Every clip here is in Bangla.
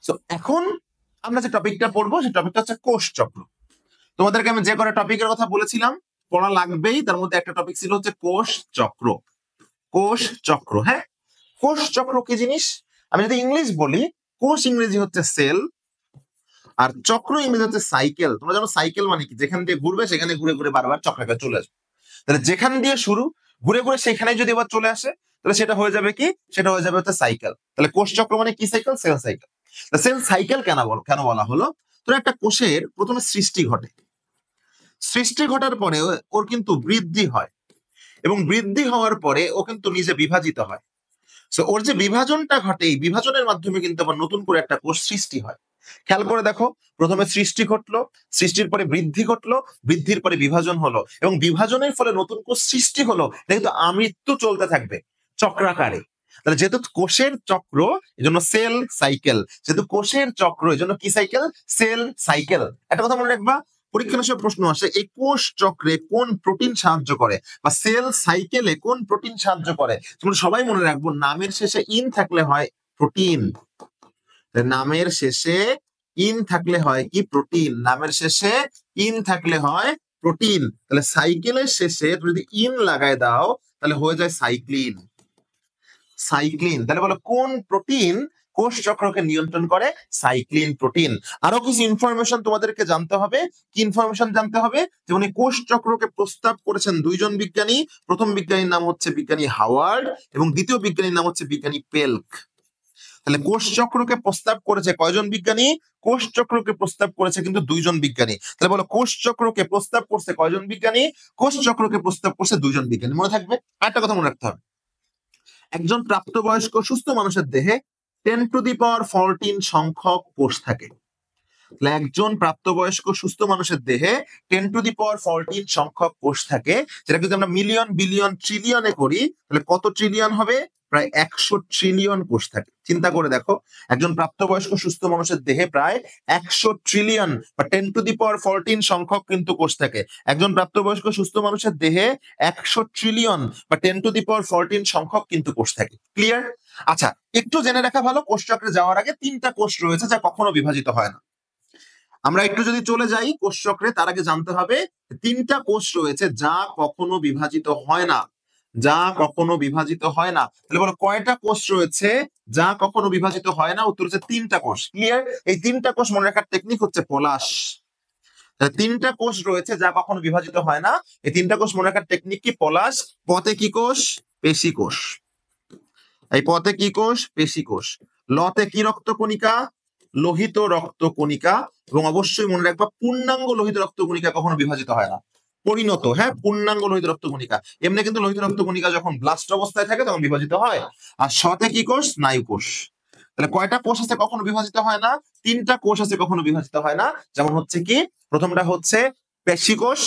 সো এখন আমরা যে টপিকটা পড়বো সেই টপিকটা হচ্ছে কোষ চক্র। তোমাদেরকে আমি যে কটা টপিকের কথা বলেছিলাম পড়া লাগবেই, তার মধ্যে একটা টপিক ছিল হচ্ছে কোষ চক্র। কোষ চক্র, হ্যাঁ, কোষ চক্র কি জিনিস? আমি যদি ইংলিশ বলি, কোষ ইংরেজি হচ্ছে সেল, আর চক্র ইংরেজি হচ্ছে সাইকেল। তোমরা জানো সাইকেল মানে কি? যেখান দিয়ে ঘুরবে সেখানে ঘুরে ঘুরে বারবার চক্রাকার চলে আসবে। তাহলে যেখান দিয়ে শুরু ঘুরে ঘুরে সেখানে যদি এবার চলে আসে তাহলে সেটা হয়ে যাবে কি? সেটা হয়ে যাবে হচ্ছে সাইকেল। তাহলে কোষ চক্র মানে কি cycle? Cell cycle. Cell cycle কেন বলা হলো? তো একটা কোষের প্রথমে সৃষ্টি ঘটে, সৃষ্টি ঘটার পরে ওর কিন্তু বৃদ্ধি হয়, এবং বৃদ্ধি হওয়ার পরে ও কিন্তু নিজে বিভাজিত হয়। সো ওর যে বিভাজনটা ঘটে, এই বিভাজনের মাধ্যমে কিন্তু আবার নতুন করে একটা কোষ সৃষ্টি হয়। খেয়াল করে দেখো, প্রথমে সৃষ্টি ঘটলো, সৃষ্টির পরে বৃদ্ধি ঘটলো, বৃদ্ধির পরে বিভাজন হলো, এবং বিভাজনের ফলে নতুন কোষ সৃষ্টি হলো। এটা কিন্তু আমৃত্যু চলতে থাকবে চক্রাকারে। তাহলে যেহেতু কোষের চক্র, এজন্য সেল সাইকেল। যেহেতু কোষের চক্র, এজন্য কি সাইকেল? Cell cycle. একটা কথা মনে রাখবা, পরীক্ষার সময় প্রশ্ন আসে, এই কোষ চক্রে কোন প্রোটিন সাহায্য করে, বা সেল সাইকেলে কোন প্রোটিন সাহায্য করে। তোমরা সবাই মনে রাখবো, নামের শেষে ইন থাকলে হয় প্রোটিন। নামের শেষে ইন থাকলে হয় কি? প্রোটিন। নামের শেষে ইন থাকলে হয় প্রোটিন। তাহলে সাইকেলের শেষে যদি ইন লাগায় দাও তাহলে হয়ে যায় সাইক্লিন। সাইক্লিন। তাহলে বলো কোন প্রোটিন কোষ চক্রকে নিয়ন্ত্রণ করে? Cyclin protein. আরো কিছু ইনফরমেশন তোমাদেরকে জানতে হবে। কি ইনফরমেশন জানতে হবে? যেমন এই কোষ চক্রকে প্রস্তাব করেছেন দুইজন বিজ্ঞানী। প্রথম বিজ্ঞানীর নাম হচ্ছে বিজ্ঞানী হাওয়ার্ড, এবং দ্বিতীয় বিজ্ঞানীর নাম হচ্ছে বিজ্ঞানী পেল্ক। তাহলে কোষ চক্রকে প্রস্তাব করেছে কয়জন বিজ্ঞানী? কোষ চক্রকে প্রস্তাব করেছে কিন্তু দুইজন বিজ্ঞানী। তাহলে বলো কোষ চক্রকে প্রস্তাব করছে কয়জন বিজ্ঞানী? কোষ চক্রকে প্রস্তাব করছে দুইজন বিজ্ঞানী। মনে থাকবে। আরেকটা কথা মনে রাখতে হবে, একজন প্রাপ্তবয়স্ক সুস্থ মানুষের দেহে 10⁻14 সংখ্যক কোষ থাকে। একজন প্রাপ্তবয়স্ক সুস্থ মানুষের দেহে 10⁻14 সংখ্যক কোষ থাকে, যেটা যদি আমরা মিলিয়ন বিলিয়ন ট্রিলিয়নে করি তাহলে কত ট্রিলিয়ন হবে? প্রায় 100 ট্রিলিয়ন কোষ থাকে। চিন্তা করে দেখো, একজন প্রাপ্তবয়স্ক সুস্থ মানুষের দেহে প্রায় 100 ট্রিলিয়ন বা 10⁻14 সংখ্যক কিন্তু কোষ থাকে। একজন প্রাপ্তবয়স্ক সুস্থ মানুষের দেহে 100 ট্রিলিয়ন বা 10⁻14 সংখ্যক কিন্তু কোষ থাকে। ক্লিয়ার? আচ্ছা, একটু জেনে রাখা ভালো, কোষ চক্রে যাওয়ার আগে 3টা কোষ রয়েছে যা কখনো বিভাজিত হয় না। আমরা একটু যদি চলে যাই কোষ চক্রে, তার আগে জানতে হবে 3টা কোষ রয়েছে যা কখনো বিভাজিত হয় না। যা কখনো বিভাজিত হয় না। তাহলে বলো কয়টা কোষ রয়েছে যা কখনো বিভাজিত হয় না? উত্তর হচ্ছে 3টা কোষ। ক্লিয়ার? এই 3টা কোষ মনে রাখার টেকনিক হচ্ছে পলাশ। 3টা কোষ রয়েছে যা কখনো বিভাজিত হয় না। এই 3টা কোষ মনে রাখার টেকনিক কি? পলাশ। পতে কি কোষ? পেশি কোষ। এই পথে কি কোষ? পেশি কোষ। লতে কি রক্তকণিকা? লোহিত রক্তকণিকা। এবং অবশ্যই মনে রাখবা, পূর্ণাঙ্গ লোহিত রক্তকণিকা কখনো বিভাজিত হয় না। পরিণত, হ্যাঁ, পূর্ণাঙ্গ লোহিত রক্তকণিকা। এমনি কিন্তু লোহিত রক্তকণিকা যখন ব্লাস্ট অবস্থায় থাকে তখন বিভাজিত হয়। আর শতে কি কোষ? স্নায়ু কোষ। তাহলে কয়টা কোষ আছে কখনো বিভাজিত হয় না? 3টা কোষ আছে কখনো বিভাজিত হয় না। যেমন হচ্ছে কি, প্রথমটা হচ্ছে পেশি কোষ,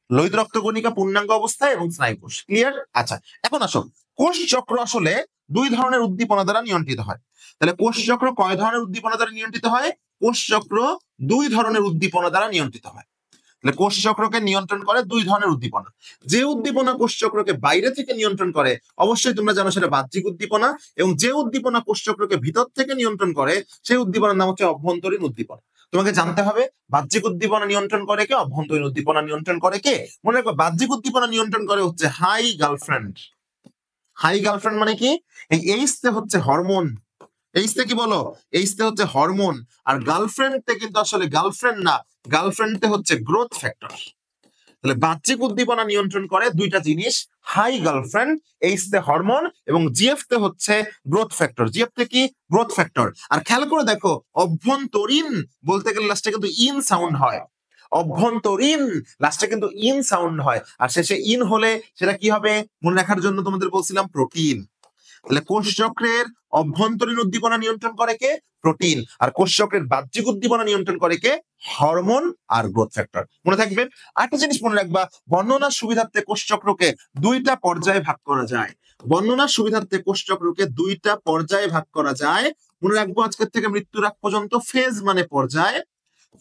লোহিত রক্তকণিকা পূর্ণাঙ্গ অবস্থায়, এবং স্নায়ু কোষ। ক্লিয়ার? আচ্ছা, এখন আসো, কোষ চক্র আসলে 2 ধরনের উদ্দীপনা দ্বারা নিয়ন্ত্রিত হয়। তাহলে কোষ চক্র কয় ধরনের উদ্দীপনা দ্বারা নিয়ন্ত্রিত হয়? কোষ চক্র 2 ধরনের উদ্দীপনা দ্বারা নিয়ন্ত্রিত হয়। তাহলে কোষ চক্রকে নিয়ন্ত্রণ করে 2 ধরনের উদ্দীপনা। যে উদ্দীপনা কোষ চক্রকে বাইরে থেকে নিয়ন্ত্রণ করে অবশ্যই তোমরা জানো সেটা বাহ্যিক উদ্দীপনা, এবং যে উদ্দীপনা কোষ চক্রকে ভিতর থেকে নিয়ন্ত্রণ করে সেই উদ্দীপনার নাম হচ্ছে অভ্যন্তরীণ উদ্দীপনা। তোমাকে জানতে হবে বাহ্যিক উদ্দীপনা নিয়ন্ত্রণ করে কে, অভ্যন্তরীণ উদ্দীপনা নিয়ন্ত্রণ করে কে। মনে রাখবে, বাহ্যিক উদ্দীপনা নিয়ন্ত্রণ করে হচ্ছে হাই গার্লফ্রেন্ড। হাই গার্লফ্রেন্ড মানে কি? এই এইচতে হচ্ছে হরমোন। এইচতে কি বলো? এইচতে হচ্ছে হরমোন। আর গার্লফ্রেন্ডতে কিন্তু আসলে গার্লফ্রেন্ড না, গার্লফ্রেন্ডতে হচ্ছে গ্রোথ ফ্যাক্টর। তাহলে বাহ্যিক উদ্দীপনা নিয়ন্ত্রণ করে 2টা জিনিস, হাই গার্লফ্রেন্ড, এইচতে হরমোন, এবং জিএফতে হচ্ছে গ্রোথ ফ্যাক্টর। জিএফতে কি? Growth factor. আর খেয়াল করে দেখো, অভ্যন্তরীণ বলতে গেলে লাস্টে কিন্তু ইন সাউন্ড হয়। অভ্যন্তরীণ লাস্টে কিন্তু ইন সাউন্ড হয়, আর শেষে ইন হলে সেটা কি হবে মনে রাখার জন্য তোমাদের বলছিলাম প্রোটিন। তাহলে কোষ চক্রের অভ্যন্তরীণ উদ্দীপনা নিয়ন্ত্রণ করে কে? প্রোটিন। আর কোষ চক্রের বাহ্যিক উদ্দীপনা নিয়ন্ত্রণ করে কে? হরমোন আর গ্রোথ ফ্যাক্টর। মনে থাকবে। আরেকটা জিনিস মনে রাখবা, বর্ণনার সুবিধার্থে কোষ চক্রকে 2টা পর্যায়ে ভাগ করা যায়। বর্ণনার সুবিধার্থে কোষ চক্রকে 2টা পর্যায়ে ভাগ করা যায়। মনে রাখবো, আজকের থেকে মৃত্যুর আগ পর্যন্ত ফেজ মানে পর্যায়।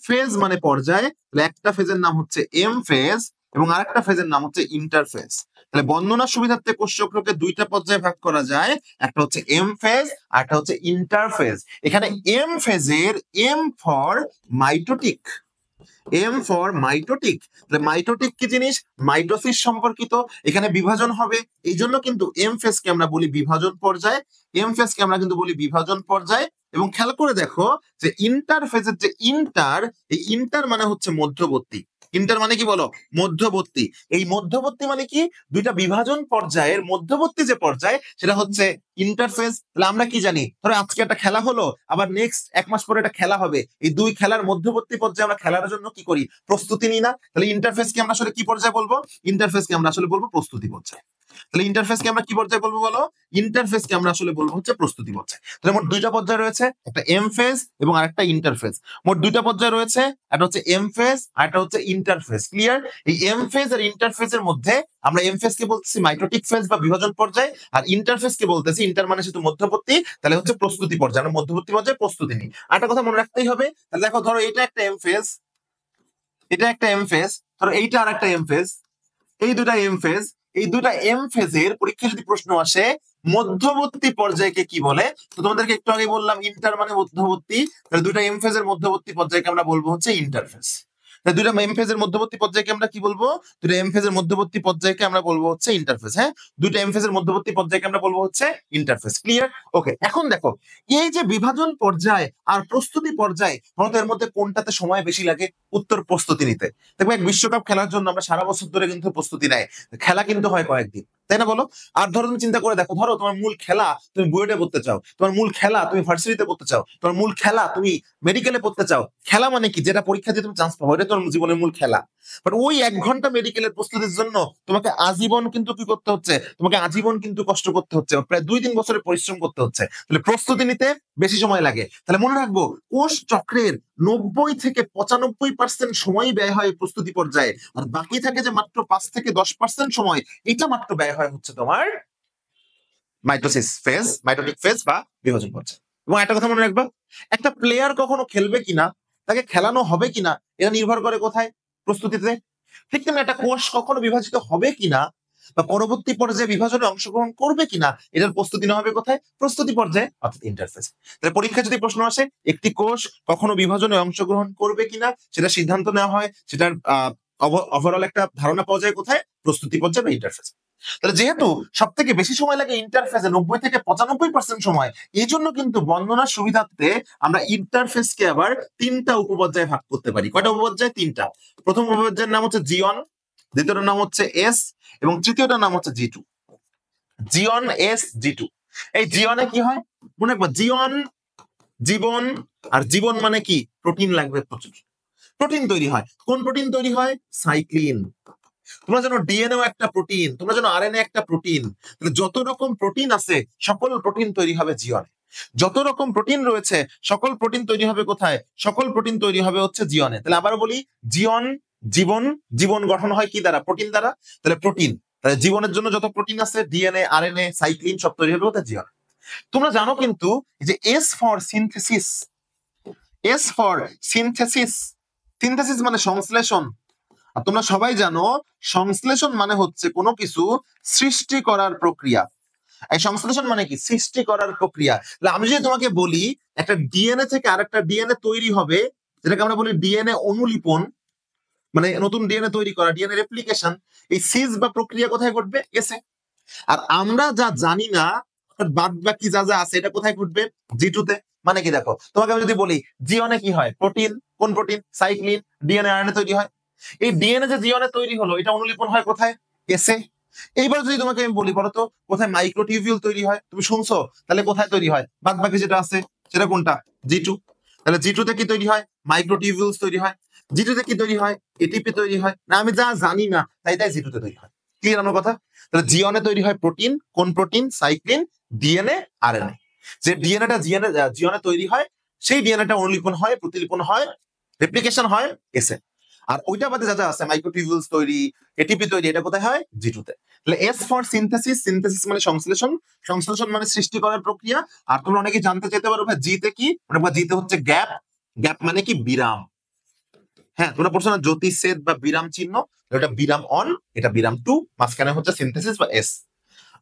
ফেজ মানে পর্যায়। একটা ফেজের নাম হচ্ছে এম ফেজ, এবং আরেকটা ফেজের নাম হচ্ছে ইন্টারফেজ। তাহলে বর্ণনার সুবিধার্থে কোষ চক্রকে দুইটা পর্যায়ে ভাগ করা যায়, একটা হচ্ছে এম ফেজ আর একটা হচ্ছে ইন্টারফেজ। এখানে এম ফেজের M for mitotic, M for mitotic. Mitotic কি জিনিস? মাইটোসিস সম্পর্কিত, এখানে বিভাজন হবে, এই জন্য কিন্তু এম ফেজ কে আমরা বলি বিভাজন পর্যায়, এম ফেজ কে আমরা কিন্তু বলি বিভাজন পর্যায়। এবং খেয়াল করে দেখো যে ইন্টারফেজের যে ইন্টার, এই ইন্টার মানে হচ্ছে মধ্যবর্তী। ইন্টার মানে কি বলো? মধ্যবর্তী। এই মধ্যবর্তী মানে কি? দুইটা বিভাজন পর্যায়ের মধ্যবর্তী যে পর্যায় সেটা হচ্ছে ইন্টারফেজ। তাহলে আমরা কি জানি, ধরো আজকে একটা খেলা হলো, আবার নেক্সট 1 মাস পরে একটা খেলা হবে, এই দুই খেলার মধ্যবর্তী পর্যায়ে আমরা খেলার জন্য কি করি? প্রস্তুতি নিই না? তাহলে ইন্টারফেস কে আমরা আসলে কি পর্যায়ে বলবো? ইন্টারফেস কে আমরা আসলে বলবো প্রস্তুতি পর্যায়ে। তাহলে ইন্টারফেস কে আমরা কি পর্যায়ে বলবো বলো? ইন্টারফেস কে আমরা আসলে বলবো হচ্ছে প্রস্তুতি পর্যায়ে। তাহলে মোট দুইটা পর্যায় রয়েছে, একটা এম ফেজ এবং আরেকটা ইন্টারফেজ। মোট দুইটা পর্যায় রয়েছে, একটা হচ্ছে এম ফেজ আর একটা হচ্ছে ইন্টারফেজ। ক্লিয়ার? এই এম ফেজ আর ইন্টারফেজের মধ্যে আমরা এম ফেজ কে বলতেছি মাইটোটিক ফেজ বা বিভাজন পর্যায়, আর ইন্টারফেজ কে বলতেছি, ইন্টার মানে শুধু মধ্যবর্তী, তাহলে হচ্ছে প্রস্তুতি পর্যায়ে। আমরা মধ্যবর্তী পর্যায়ে প্রস্তুতি নিই। আরেকটা কথা মনে রাখতেই হবে, তাহলে দেখো ধরো এটা একটা এম ফেজ, এটা একটা এম ফেজ, ধরো এইটা আর একটা এম ফেজ, এই দুটা এম ফেজ, এই দুটা এম ফেজের পরীক্ষা যদি প্রশ্ন আসে মধ্যবর্তী পর্যায়কে কি বলে, তো তোমাদেরকে একটু আগে বললাম ইন্টার মানে মধ্যবর্তী, তাহলে দুটা এম ফেজের মধ্যবর্তী পর্যায়কে আমরা বলবো হচ্ছে ইন্টারফেজ। দুইটা এম ফেজের মধ্যবর্তী পর্যায়কে আমরা কি বলবো? দুইটা এম ফেজের মধ্যবর্তী পর্যায়কে আমরা বলবো হচ্ছে ইন্টারফেজ। হ্যাঁ, দুইটা এম ফেজের মধ্যবর্তী পর্যায়কে আমরা বলবো হচ্ছে ইন্টারফেজ। ক্লিয়ার? ওকে, এখন দেখো এই যে বিভাজন পর্যায় আর প্রস্তুতি পর্যায়, বলতো এর মধ্যে কোনটাতে সময় বেশি লাগে? উত্তর প্রস্তুতি নিতে। দেখবে এক বিশ্বকাপ খেলার জন্য আমরা সারা বছর ধরে কিন্তু প্রস্তুতি নেয়, খেলা কিন্তু হয় কয়েকদিন, তাই না বলো? আর ধরো তুমি চিন্তা করে দেখো, ধরো তোমার মূল খেলা তুমি বুয়েটে পড়তে চাও, তোমার মূল খেলা তুমি ভার্সিটিতে পড়তে চাও, তোমার মূল খেলা তুমি মেডিকেলে পড়তে চাও। খেলা মানে কি? যেটা পরীক্ষা দিয়ে তুমি চান্স পাবো, এটা তোমার জীবনের মূল খেলা। বাট ওই 1 ঘন্টা মেডিকেলের প্রস্তুতির জন্য তোমাকে আজীবন কিন্তু কি করতে হচ্ছে? তোমাকে আজীবন কিন্তু কষ্ট করতে হচ্ছে, প্রায় 2-3 বছরের পরিশ্রম করতে হচ্ছে। তাহলে প্রস্তুতি নিতে বেশি সময় লাগে। তাহলে মনে রাখবো, কোষ চক্রের 90 থেকে 95% সময় ব্যয় হয় প্রস্তুতি পর্যায়ে, আর বাকি থাকে যে মাত্র 5 থেকে 10% সময়, এটা মাত্র ব্যয় হয় হচ্ছে তোমার মাইটোসিস ফেজ, মাইটোটিক ফেজ বা বিভাজন পর্যায়ে। এবং একটা কথা মনে রাখবা, একটা প্লেয়ার কখনো খেলবে কিনা, তাকে খেলানো হবে কিনা, এটা নির্ভর করে কোথায়? প্রস্তুতিতে। ঠিক তেমনি একটা কোষ কখনো বিভাজিত হবে কিনা বা পরবর্তী পর্যায়ে বিভাজনে অংশগ্রহণ করবে কিনা, এটার প্রস্তুতি নেওয়া হবে কোথায়? প্রস্তুতি পর্যায়ে, অর্থাৎ ইন্টারফেজ। তাহলে পরীক্ষা যদি প্রশ্ন আসে একটি কোষ কখনো বিভাজনে অংশগ্রহণ করবে কিনা, সেটা সিদ্ধান্ত নেওয়া হয়, সেটার ওভারঅল একটা ধারণা পাওয়া যায় কোথায়? প্রস্তুতি পর্যায়ে বা ইন্টারফেজ। তাহলে যেহেতু সব থেকে বেশি সময় লাগে ইন্টারফেজে, 90 থেকে 95% সময়, এই জন্য কিন্তু বর্ণনার সুবিধার্থে আমরা ইন্টারফেজকে আবার 3টা উপপর্যায়ে ভাগ করতে পারি। কয়টা উপপর্যায়? 3টা। প্রথম উপপর্যায়ের নাম হচ্ছে জিওন, দ্বিতীয়টার নাম হচ্ছে এস, এবং তৃতীয়টার নাম হচ্ছে জি টু। জিওন, এস, জি টু। এই জিওনে কি হয় মনে রাখবো? জিওন জীবন, আর জীবন মানে কি? প্রোটিন লাগবে প্রচুর, প্রোটিন তৈরি হয়। কোন প্রোটিন তৈরি হয়? সাইক্লিন। তোমরা জানো ডিএনএও একটা প্রোটিন, তোমরা জানো আরএনএ একটা প্রোটিন। তাহলে যত রকম প্রোটিন আছে সকল প্রোটিন তৈরি হবে জিওনে। যত রকম প্রোটিন রয়েছে সকল প্রোটিন তৈরি হবে কোথায়? সকল প্রোটিন তৈরি হবে হচ্ছে জিওনে। তাহলে আবার বলি, জিওন জীবন, জীবন গঠন হয় কি দ্বারা? প্রোটিন দ্বারা। তাহলে প্রোটিন, তাহলে জীবনের জন্য যত প্রোটিন আছে ডিএনএ, আরএনএ, সাইক্লিন সব তৈরি হবে কোথায়? জিওনে। তোমরা জানো কিন্তু যে S for synthesis, S for synthesis, synthesis মানে সংশ্লেষণ। আর তোমরা সবাই জানো সংশ্লেষণ মানে হচ্ছে কোনো কিছু সৃষ্টি করার প্রক্রিয়া। এই সংশ্লেষণ মানে কি? সৃষ্টি করার প্রক্রিয়া। তাহলে আমি যদি তোমাকে বলি একটা ডিএনএ থেকে আরেকটা ডিএনএ তৈরি হবে, যেটাকে আমরা বলি ডিএনএ অনুলিপন, মানে নতুন ডিএনএ তৈরি করা, ডিএনএ রেপ্লিকেশন, এই সিজ বা প্রক্রিয়া কোথায় ঘটবে? এসে। আর আমরা যা জানি না, বাদ বাকি যা যা আছে, এটা কোথায় ঘটবে? জি টু তে। মানে কি দেখো, তোমাকে আমি যদি বলি জিওনে কি হয়? প্রোটিন। কোন প্রোটিন? সাইক্লিন, ডিএনএ, আরএনএ তৈরি হয়। এই ডিএনএ যে জিওনে তৈরি হলো, এটা অনুলিপন হয় কোথায়? এসে। এইবার যদি তোমাকে আমি বলি বলতো কোথায় মাইক্রোটিউবিউল তৈরি হয়, তুমি শুনছো? তাহলে কোথায় তৈরি হয়? বাদ বাকি যেটা আছে সেটা কোনটা? জি টু। তাহলে জি টু তে কি তৈরি হয়? মাইক্রোটিউবিউলস তৈরি হয়। জি টু তে কি তৈরি হয়? এটিপি তৈরি হয়। না আমি যা জানি না তাই তাই জি টু তে তৈরি হয়। ক্লিয়ার আমার কথা? তাহলে জিওনে তৈরি হয় প্রোটিন। কোন প্রোটিন? Cyclin, DNA, RNA. যে ডিএনএটা জিওনে তৈরি হয়, সেই ডিএনএটা অনুলিপন হয়, প্রতিলিপন হয়, রেপ্লিকেশন হয় এসে। আর ওইটা বাদে যা যা আছে মাইক্রোটিউবিউলস তৈরি, এটিপি তৈরি, এটা কোথায় হয়? জি টু তে। তাহলে এস ফর সিনথেসিস, সিনথেসিস মানে সংশ্লেষণ, সংশ্লেষণ মানে সৃষ্টি করার প্রক্রিয়া। আর তোমরা অনেকে জানতে চাইতে পারো ভাই জি তে কি? মানে জি তে হচ্ছে গ্যাপ, গ্যাপ মানে কি? বিরাম। হ্যাঁ, তোমরা পড়ছো না জ্যোতি সেদ বা বিরাম চিহ্ন, এটা বিরাম অন, এটা বিরাম টু, মাঝখানে হচ্ছে সিনথেসিস বা এস।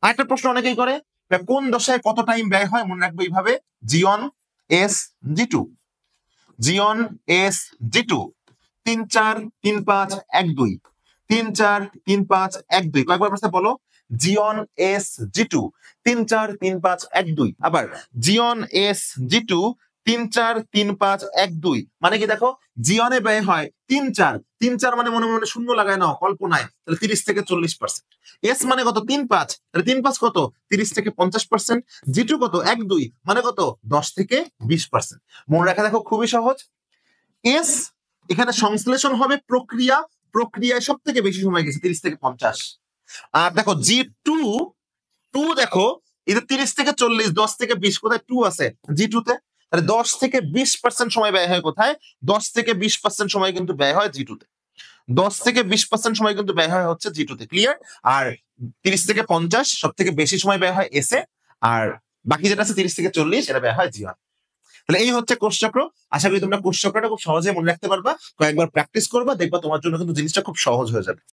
আরেকটা প্রশ্ন অনেকেই করে, কোন দশায় কত টাইম ব্যয় হয়, মনে রাখবে এইভাবে, জি1 এস জি2, জি1 এস জি2, 3 4 3 5 1 2, 3 4 3 5 1 2, কয়েকবার প্রশ্ন বলো, জি1 এস জি2, 3 4 3 5 1 2, আবার জি1 এস জি2, 3 4 3 5 1 2, মানে কি দেখো, জি1 এ ব্যয় হয় 3 4 মানে মনে মনে শূন্য লাগায় নাও কল্পনায়, তাহলে 30 থেকে 40%, এস মানে কত 3 5, তাহলে 3 5 কত 30 থেকে 50%, জি2 কত 1 2 মানে কত 10 থেকে 20%। মনে রাখা দেখো খুবই সহজ। এস এখানে সংশ্লেষণ হবে প্রক্রিয়া, প্রক্রিয়ায় সব থেকে বেশি সময় গেছে 30 থেকে 50। আর দেখো জি টু, টু দেখো এটা 30 থেকে 40, 10 থেকে 20, কোথায় টু আছে জি2 তে, তাহলে 10 থেকে 20% সময় ব্যয় হয় কোথায়, 10 থেকে 20% সময় কিন্তু ব্যয় হয় জি2 তে, 10 থেকে 20% সময় কিন্তু ব্যয় হয় হচ্ছে জি2 তে, ক্লিয়ার। আর 30 থেকে 50 সব থেকে বেশি সময় ব্যয় হয় এসে, আর বাকি যেটা আছে 30 থেকে 40 এটা ব্যয় হয় জি1। তাহলে এই হচ্ছে কোষ চক্র। আশা করি তোমরা কোষ চক্রটা খুব সহজে মনে রাখতে পারবা, কয়েকবার প্র্যাকটিস করবা, দেখবা তোমার জন্য কিন্তু জিনিসটা খুব সহজ হয়ে যাবে।